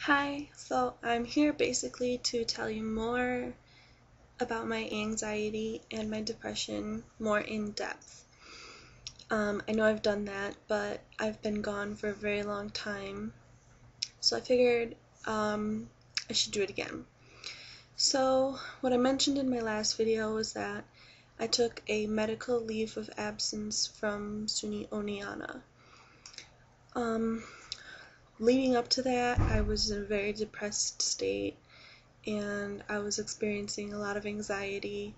Hi, so I'm here basically to tell you more about my anxiety and my depression more in depth. I know I've done that, but I've been gone for a very long time, so I figured I should do it again. So, what I mentioned in my last video was that I took a medical leave of absence from SUNY Oneonta. Leading up to that, I was in a very depressed state and I was experiencing a lot of anxiety,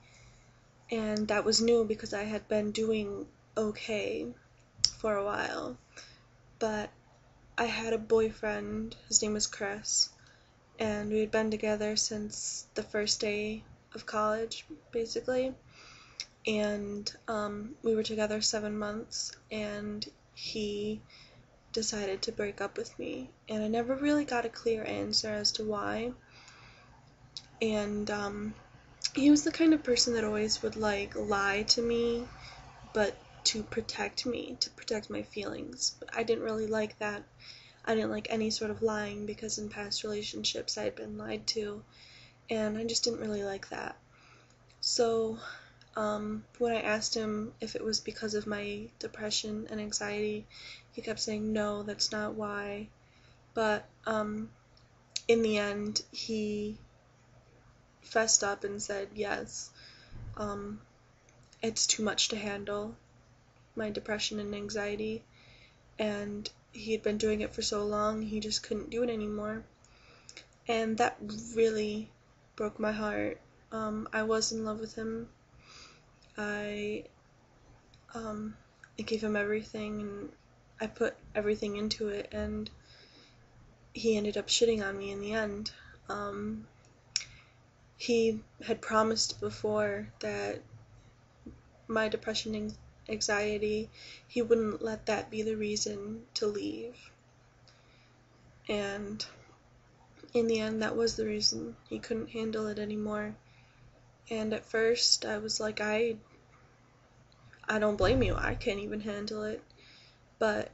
and that was new because I had been doing okay for a while. But I had a boyfriend, his name was Chris, and we had been together since the first day of college, basically. And we were together 7 months, and he decided to break up with me, and I never really got a clear answer as to why. And he was the kind of person that always would lie to me, but to protect me, to protect my feelings. But I didn't really like that. I didn't like any sort of lying because in past relationships I had been lied to, and I just didn't really like that. So when I asked him if it was because of my depression and anxiety, he kept saying no, that's not why. But in the end, he fessed up and said yes. It's too much to handle, my depression and anxiety, and he had been doing it for so long, he just couldn't do it anymore. And that really broke my heart. I was in love with him. I, I gave him everything, and I put everything into it, and he ended up shitting on me in the end. He had promised before that my depression and anxiety, he wouldn't let that be the reason to leave. And in the end, that was the reason. He couldn't handle it anymore. And at first, I was like, I don't blame you. I can't even handle it. But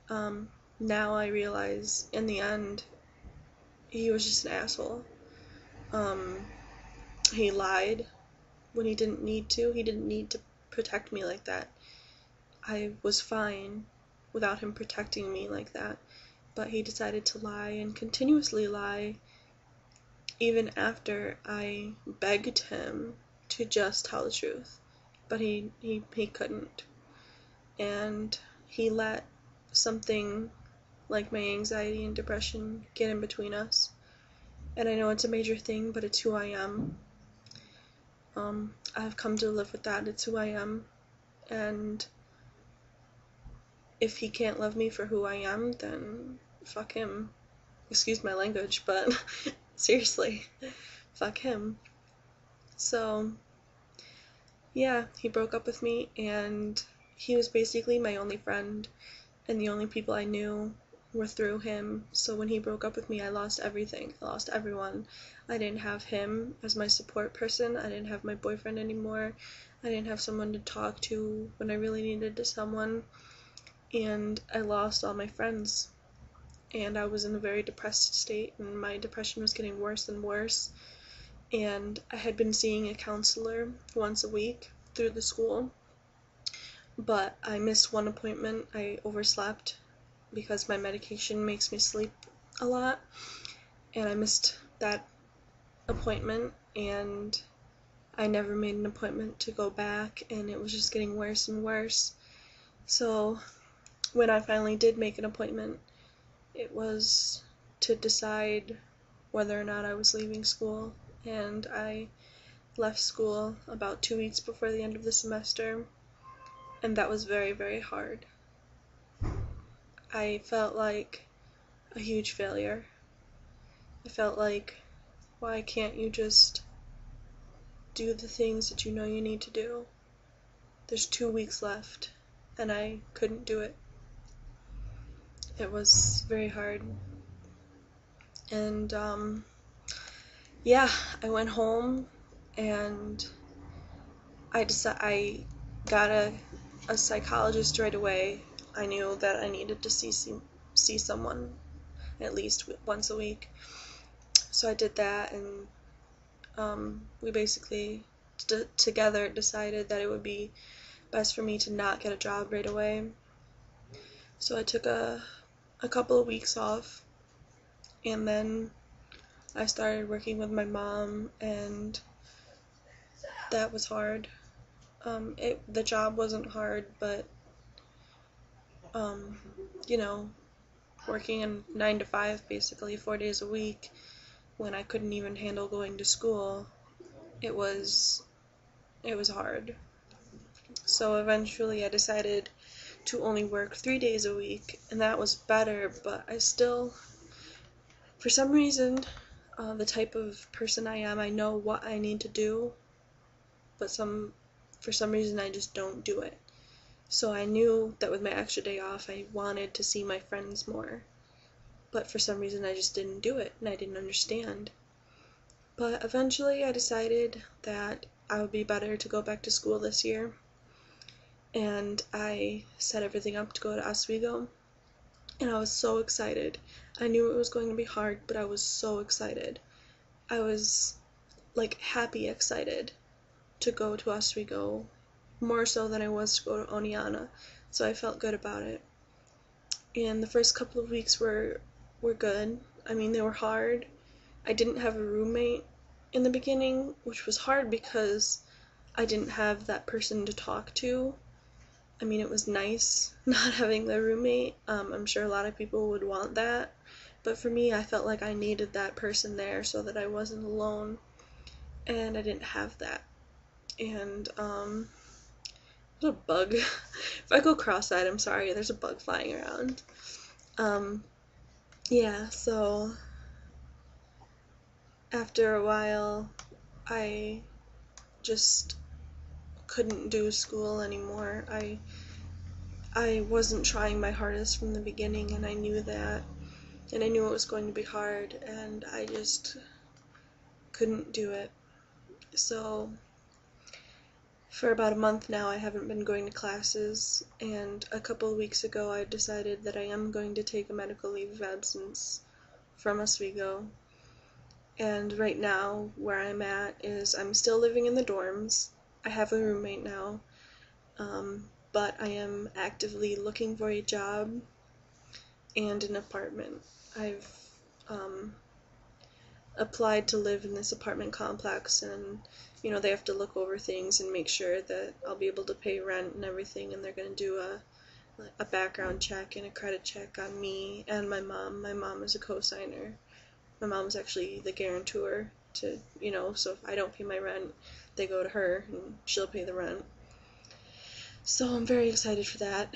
now I realize, in the end, he was just an asshole. He lied when he didn't need to. He didn't need to protect me like that. I was fine without him protecting me like that. But he decided to lie and continuously lie, even after I begged him to just tell the truth. But he couldn't. And he let something like my anxiety and depression get in between us. And I know it's a major thing, but it's who I am. I've come to live with that. It's who I am. And if he can't love me for who I am, then fuck him. Excuse my language, but seriously, fuck him. So, yeah, he broke up with me, and he was basically my only friend, and the only people I knew were through him. So when he broke up with me, I lost everything. I lost everyone. I didn't have him as my support person. I didn't have my boyfriend anymore. I didn't have someone to talk to when I really needed someone. And I lost all my friends. And I was in a very depressed state, and my depression was getting worse and worse. And I had been seeing a counselor once a week through the school, but I missed one appointment. I overslept because my medication makes me sleep a lot, and I missed that appointment, and I never made an appointment to go back, and it was just getting worse and worse. So when I finally did make an appointment, it was to decide whether or not I was leaving school, and I left school about 2 weeks before the end of the semester, and that was very, very hard. I felt like a huge failure. I felt like, why can't you just do the things that you know you need to do? There's 2 weeks left, and I couldn't do it. It was very hard. And yeah, I went home, and I got a psychologist right away. I knew that I needed to see someone at least once a week. So I did that, and we basically together decided that it would be best for me to not get a job right away. So I took a couple of weeks off, and then I started working with my mom, and that was hard. The job wasn't hard, but um, you know, working in 9 to 5, basically 4 days a week, when I couldn't even handle going to school, it was hard. So eventually I decided to only work 3 days a week, and that was better, but I still, for some reason, the type of person I am, I know what I need to do, but for some reason I just don't do it. So I knew that with my extra day off, I wanted to see my friends more, but for some reason I just didn't do it, and I didn't understand. But eventually I decided that I would be better to go back to school this year, and I set everything up to go to Oswego, and I was so excited. I knew it was going to be hard, but I was so excited. I was like happy excited to go to Oswego, more so than I was to go to Oneana, so I felt good about it. And the first couple of weeks were good. I mean, they were hard. I didn't have a roommate in the beginning, which was hard because I didn't have that person to talk to. I mean, it was nice not having the roommate. I'm sure a lot of people would want that, but for me, I felt like I needed that person there so that I wasn't alone, and I didn't have that. And there's a bug. If I go cross-eyed, I'm sorry. There's a bug flying around. Yeah. So after a while, I just couldn't do school anymore. I wasn't trying my hardest from the beginning, and I knew that, and I knew it was going to be hard, and I just couldn't do it. So for about a month now, I haven't been going to classes, and a couple of weeks ago I decided that I am going to take a medical leave of absence from Oswego. And right now, where I'm at is I'm still living in the dorms. I have a roommate now, but I am actively looking for a job and an apartment. I've applied to live in this apartment complex, and they have to look over things and make sure that I'll be able to pay rent and everything, and they're going to do a background check and a credit check on me and my mom. My mom is a co-signer. My mom's actually the guarantor to, so if I don't pay my rent, they go to her and she'll pay the rent. So I'm very excited for that.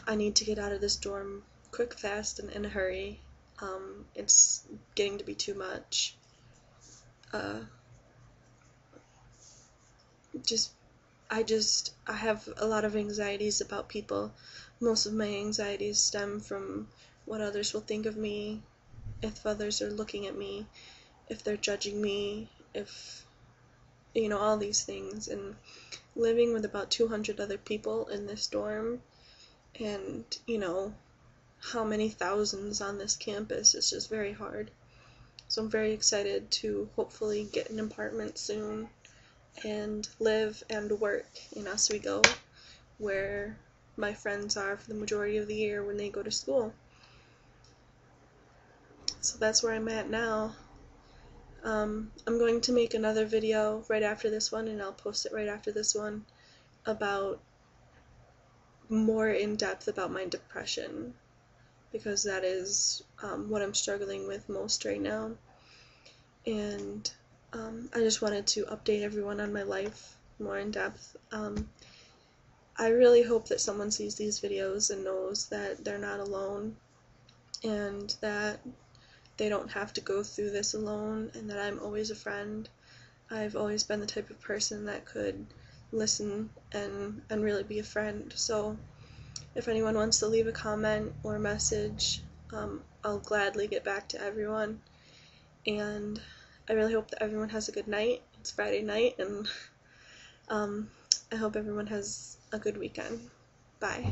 I need to get out of this dorm quick, fast, and in a hurry. It's getting to be too much. I have a lot of anxieties about people. Most of my anxieties stem from what others will think of me, if others are looking at me, if they're judging me, if, all these things. And living with about 200 other people in this dorm, and, how many thousands on this campus is just very hard. So I'm very excited to hopefully get an apartment soon and live and work in Oswego, where my friends are for the majority of the year when they go to school. So that's where I'm at now. I'm going to make another video right after this one, and I'll post it right after this one, about more in depth about my depression, because that is what I'm struggling with most right now. And I just wanted to update everyone on my life more in depth. I really hope that someone sees these videos and knows that they're not alone, and that they don't have to go through this alone, and that I'm always a friend. I've always been the type of person that could listen and really be a friend. So if anyone wants to leave a comment or a message, I'll gladly get back to everyone. And I really hope that everyone has a good night. It's Friday night, and I hope everyone has a good weekend. Bye.